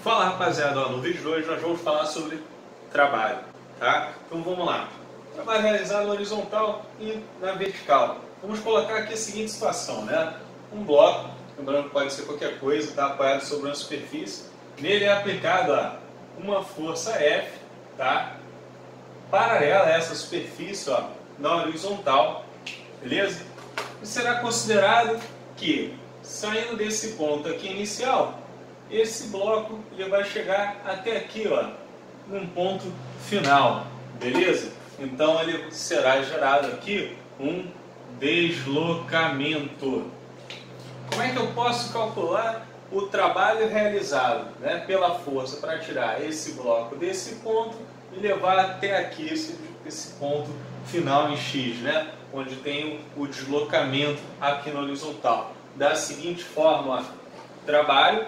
Fala rapaziada, no vídeo de hoje nós vamos falar sobre trabalho, tá? Então vamos lá. Trabalho realizado na horizontal e na vertical. Vamos colocar aqui a seguinte situação, né? Um bloco, lembrando que pode ser qualquer coisa, está apoiado sobre uma superfície. Nele é aplicada uma força F, tá? Paralela a essa superfície, ó, na horizontal, beleza? E será considerado que, saindo desse ponto aqui inicial, esse bloco ele vai chegar até aqui, ó, num ponto final, beleza? Então ele será gerado aqui um deslocamento. Como é que eu posso calcular o trabalho realizado, né, pela força para tirar esse bloco desse ponto e levar até aqui esse ponto final em X, né, onde tem o deslocamento aqui na horizontal? Da seguinte forma, ó, trabalho,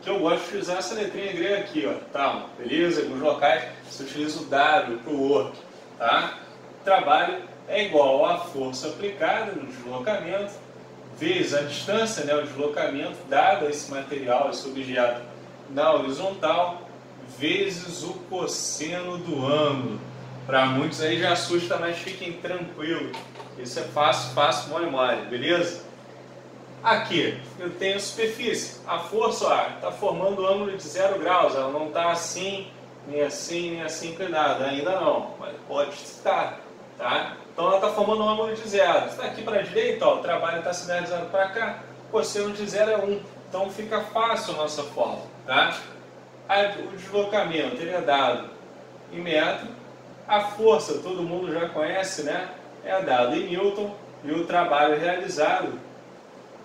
que eu gosto de utilizar essa letrinha grega aqui, ó, tá? Beleza? Em alguns locais você utiliza o W para o work, tá? Trabalho é igual à força aplicada no deslocamento vezes a distância, né, o deslocamento dado a esse material, esse objeto na horizontal, vezes o cosseno do ângulo. Para muitos aí já assusta, mas fiquem tranquilos. Isso é fácil, mole, beleza? Aqui eu tenho a superfície. A força está formando um ângulo de 0 graus. Ela não está assim, nem assim inclinada. Ainda não, mas pode estar. Tá? Então ela está formando um ângulo de 0. Está aqui para a direita, ó, o trabalho está sinalizado para cá. O cosseno de 0 é 1. Então fica fácil a nossa fórmula. Tá? O deslocamento ele é dado em metro. A força todo mundo já conhece, né? É dado em Newton. E o trabalho realizado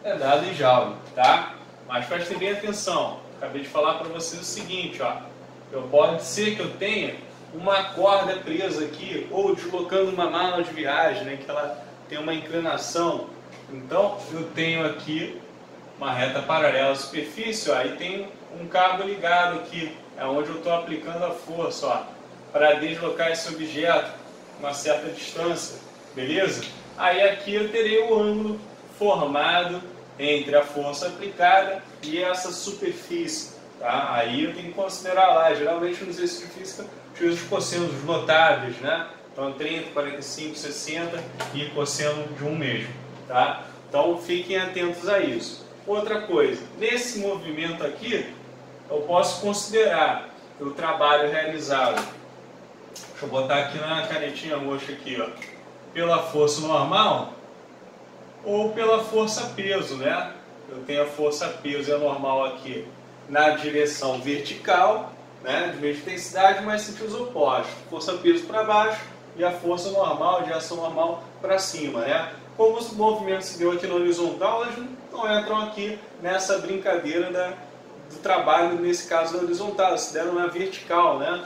é dado em Joule, tá? Mas prestem bem atenção. Acabei de falar para vocês o seguinte, ó. Pode ser que eu tenha uma corda presa aqui, ou deslocando uma mala de viagem, né, que ela tem uma inclinação. Então, eu tenho aqui uma reta paralela à superfície, ó, e tem um cabo ligado aqui, é onde eu estou aplicando a força, ó, para deslocar esse objeto uma certa distância, beleza? Aí aqui eu terei o ângulo formado entre a força aplicada e essa superfície, tá? Aí eu tenho que considerar lá, geralmente nos exercícios de física, utilizo os cossenos notáveis, né? Então 30, 45, 60 e cosseno de 1 mesmo, tá? Então fiquem atentos a isso. Outra coisa, nesse movimento aqui, eu posso considerar o trabalho realizado, deixa eu botar aqui na canetinha roxa aqui, ó, pela força normal, ou pela força-peso, né? Eu tenho a força-peso, é normal aqui, na direção vertical, né? De mesma intensidade, mas sentidos opostos. Força-peso para baixo e a força normal, de ação normal, para cima, né? Como os movimentos se deu aqui na horizontal, elas não entram aqui nessa brincadeira do trabalho, nesse caso da horizontal, elas se deram na vertical, né?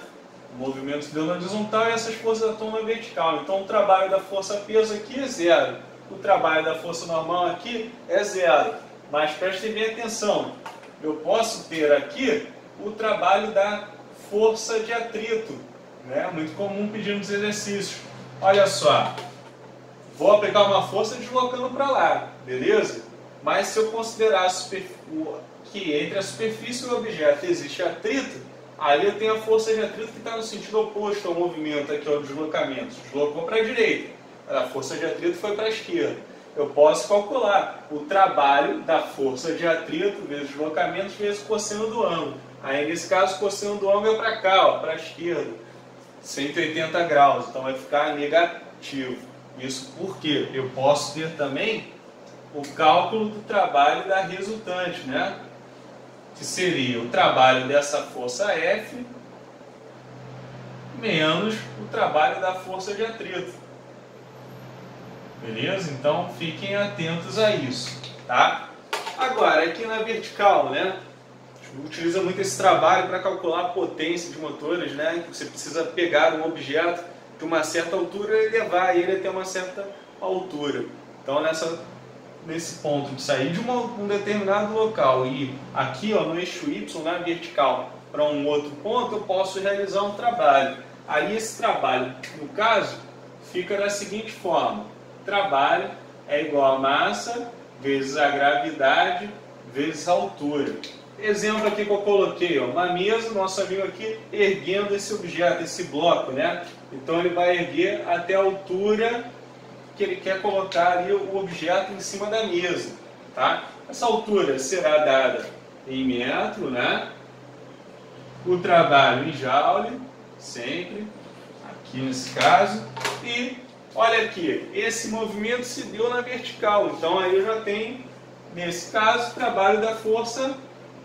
O movimento se deu na horizontal e essas forças estão na vertical. Então o trabalho da força-peso aqui é 0. O trabalho da força normal aqui é 0. Mas prestem bem atenção, eu posso ter aqui o trabalho da força de atrito, né? Muito comum pedindo nos exercícios. Olha só, vou aplicar uma força deslocando para lá, beleza? Mas se eu considerar que entre a superfície e o objeto existe atrito, aí eu tenho a força de atrito que está no sentido oposto ao movimento, aqui ao deslocamento. Deslocou para a direita. A força de atrito foi para a esquerda. Eu posso calcular o trabalho da força de atrito vezes deslocamento vezes cosseno do ângulo. Aí nesse caso o cosseno do ângulo é para cá, para a esquerda, 180 graus, então vai ficar negativo. Isso porque eu posso ter também o cálculo do trabalho da resultante, né? Que seria o trabalho dessa força F menos o trabalho da força de atrito. Beleza? Então fiquem atentos a isso, tá? Agora, aqui na vertical, né? A gente utiliza muito esse trabalho para calcular a potência de motores, né? Que você precisa pegar um objeto de uma certa altura e levar ele até uma certa altura. Então, nesse ponto de sair de um determinado local e aqui, ó, no eixo Y, na vertical, para um outro ponto, eu posso realizar um trabalho. Aí esse trabalho, no caso, fica da seguinte forma. Trabalho é igual a massa vezes a gravidade vezes a altura. exemplo aqui que eu coloquei, ó, uma mesa, nosso amigo aqui erguendo esse objeto, esse bloco, né? Então ele vai erguer até a altura que ele quer colocar ali o objeto em cima da mesa, tá? Essa altura será dada em metro, né? O trabalho em joule, sempre, aqui nesse caso, e olha aqui, esse movimento se deu na vertical, então aí eu já tenho, nesse caso, o trabalho da força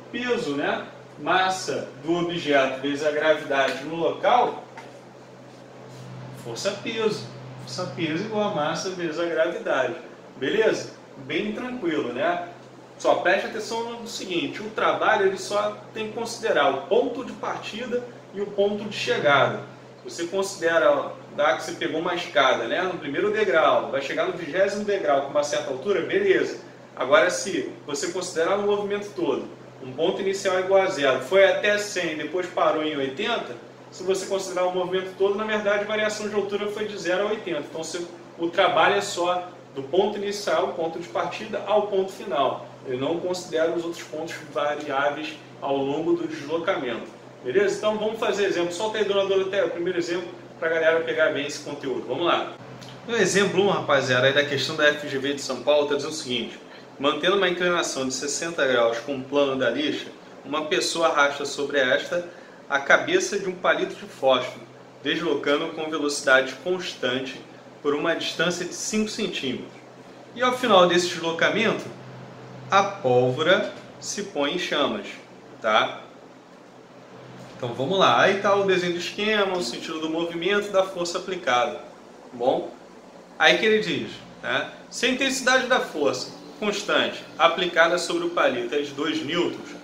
peso, né? Massa do objeto vezes a gravidade no local, força peso. Força peso igual a massa vezes a gravidade. Beleza? Bem tranquilo, né? Só preste atenção no seguinte, o trabalho ele só tem que considerar o ponto de partida e o ponto de chegada. Se você considera que você pegou uma escada, né, no primeiro degrau, vai chegar no 20º degrau com uma certa altura, beleza. Agora, se você considerar o movimento todo, um ponto inicial igual a 0, foi até 100 e depois parou em 80, se você considerar o movimento todo, na verdade a variação de altura foi de 0 a 80. Então o trabalho é só do ponto inicial, ponto de partida, ao ponto final. Ele não considera os outros pontos variáveis ao longo do deslocamento. Beleza? Então vamos fazer exemplo. Solta aí, dona Doroteia, o primeiro exemplo para a galera pegar bem esse conteúdo. Vamos lá. No exemplo 1, rapaziada, aí da questão da FGV de São Paulo, está dizendo o seguinte: mantendo uma inclinação de 60 graus com o plano da lixa, uma pessoa arrasta sobre esta a cabeça de um palito de fósforo, deslocando com velocidade constante por uma distância de 5 centímetros. E ao final desse deslocamento, a pólvora se põe em chamas, tá? Então vamos lá, aí está o desenho do esquema, o sentido do movimento e da força aplicada, bom? Aí que ele diz, né? Se a intensidade da força constante aplicada sobre o palito é de 2 newtons,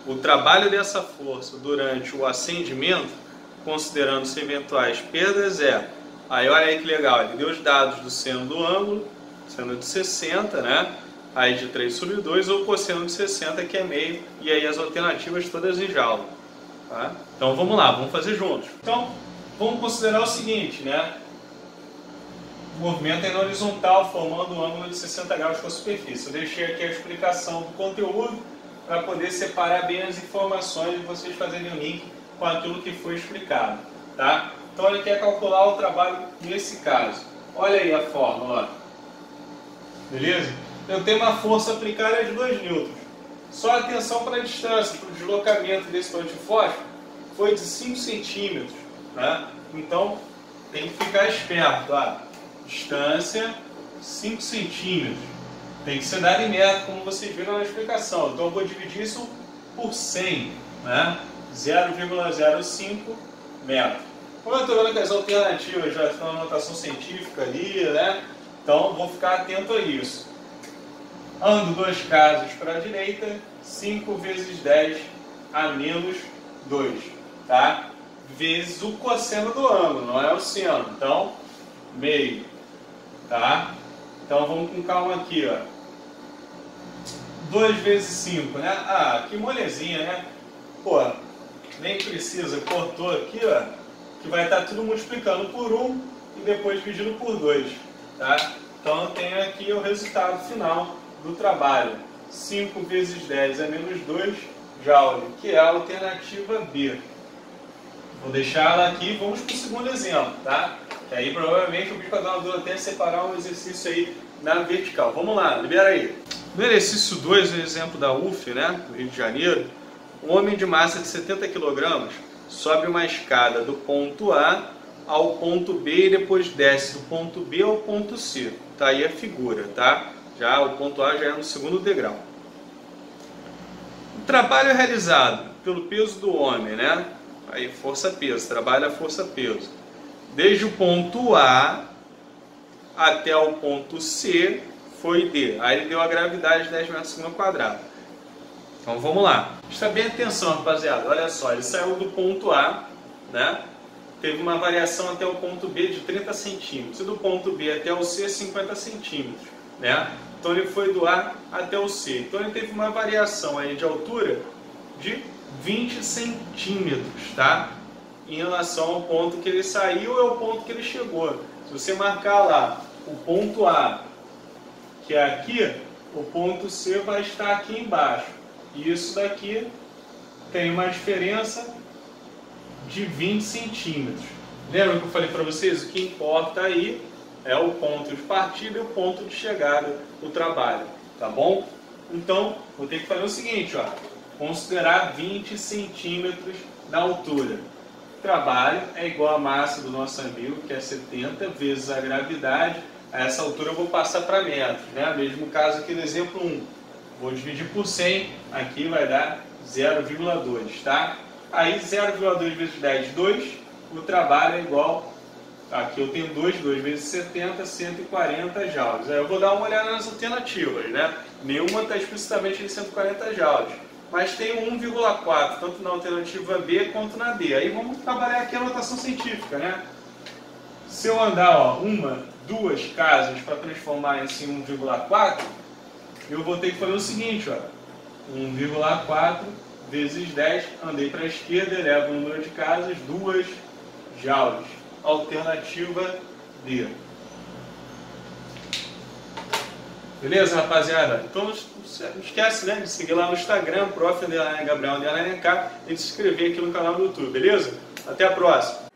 o trabalho dessa força durante o acendimento, considerando-se eventuais perdas, aí olha aí que legal, ele deu os dados do seno do ângulo, seno de 60, né? Aí de 3 sobre 2 ou cosseno de 60, que é meio, e aí as alternativas todas em joule. Tá? Então vamos lá, vamos fazer juntos. Então vamos considerar o seguinte, né? O movimento é na horizontal, formando um ângulo de 60 graus com a superfície. Eu deixei aqui a explicação do conteúdo para poder separar bem as informações e vocês fazerem o link com aquilo que foi explicado. Tá? Então ele quer calcular o trabalho nesse caso. Olha aí a fórmula. Beleza? Eu tenho uma força aplicada de 2 newtons. Só atenção para a distância, para o deslocamento desse palito de fósforo foi de 5 centímetros. Né? Então tem que ficar esperto. Tá? Distância 5 centímetros. Tem que ser dado em metro, como vocês viram na explicação. Então eu vou dividir isso por 100. Né? 0,05 metros. Como eu estou vendo que as alternativas já estão na notação científica ali, né? Então vou ficar atento a isso. Ando 2 casos para a direita, 5 vezes 10 a menos 2, tá? Vezes o cosseno do ângulo, não é o seno. Então, meio, tá? Então vamos com calma aqui, ó. 2 vezes 5, né? Ah, que molezinha, né? Pô, nem precisa, cortou aqui, ó, que vai estar tudo multiplicando por 1 e depois dividido por 2, tá? Então eu tenho aqui o resultado final do trabalho. 5 vezes 10 é menos 2 joule, que é a alternativa B. Vou deixar ela aqui e vamos para o segundo exemplo, tá? E aí provavelmente eu pedi para a dona Doroteia separar um exercício aí na vertical. Vamos lá, libera aí. No exercício 2, o exemplo da UF, né, do Rio de Janeiro, um homem de massa de 70 kg sobe uma escada do ponto A ao ponto B e depois desce do ponto B ao ponto C. Tá aí a figura, tá? Já o ponto A já é no segundo degrau. O trabalho é realizado pelo peso do homem, né? Aí força-peso, trabalho é força-peso. Desde o ponto A até o ponto C foi D. Aí ele deu a gravidade de 10 metros por segundo quadrado. Então vamos lá. Presta bem atenção, rapaziada. Olha só, ele saiu do ponto A, né? Teve uma variação até o ponto B de 30 centímetros. E do ponto B até o C, 50 centímetros. Né? Então ele foi do A até o C. Então ele teve uma variação aí de altura de 20 centímetros, tá? Em relação ao ponto que ele saiu e ao ponto que ele chegou. Se você marcar lá o ponto A, que é aqui, o ponto C vai estar aqui embaixo. E isso daqui tem uma diferença de 20 centímetros. Lembra que eu falei para vocês? O que importa aí é o ponto de partida e o ponto de chegada do trabalho, tá bom? Então, vou ter que fazer o seguinte, ó, considerar 20 centímetros da altura. O trabalho é igual a massa do nosso amigo, que é 70, vezes a gravidade. A essa altura eu vou passar para metros, né? Mesmo caso aqui no exemplo 1. Vou dividir por 100, aqui vai dar 0,2, tá? Aí 0,2 vezes 10, 2. O trabalho é igual, aqui eu tenho 2 vezes 70, 140 joules. Aí eu vou dar uma olhada nas alternativas, né? Nenhuma está explicitamente em 140 joules. Mas tem 1,4, tanto na alternativa B quanto na D. Aí vamos trabalhar aqui a notação científica, né? Se eu andar, ó, uma, duas casas para transformar isso em 1,4, eu vou ter que fazer o seguinte, ó. 1,4 vezes 10, andei para a esquerda, elevo o número de casas, 2 joules. Alternativa D. Beleza, rapaziada? Então não esquece, né, de seguir lá no Instagram, prof. Gabriel_NK, e de se inscrever aqui no canal do YouTube, beleza? Até a próxima!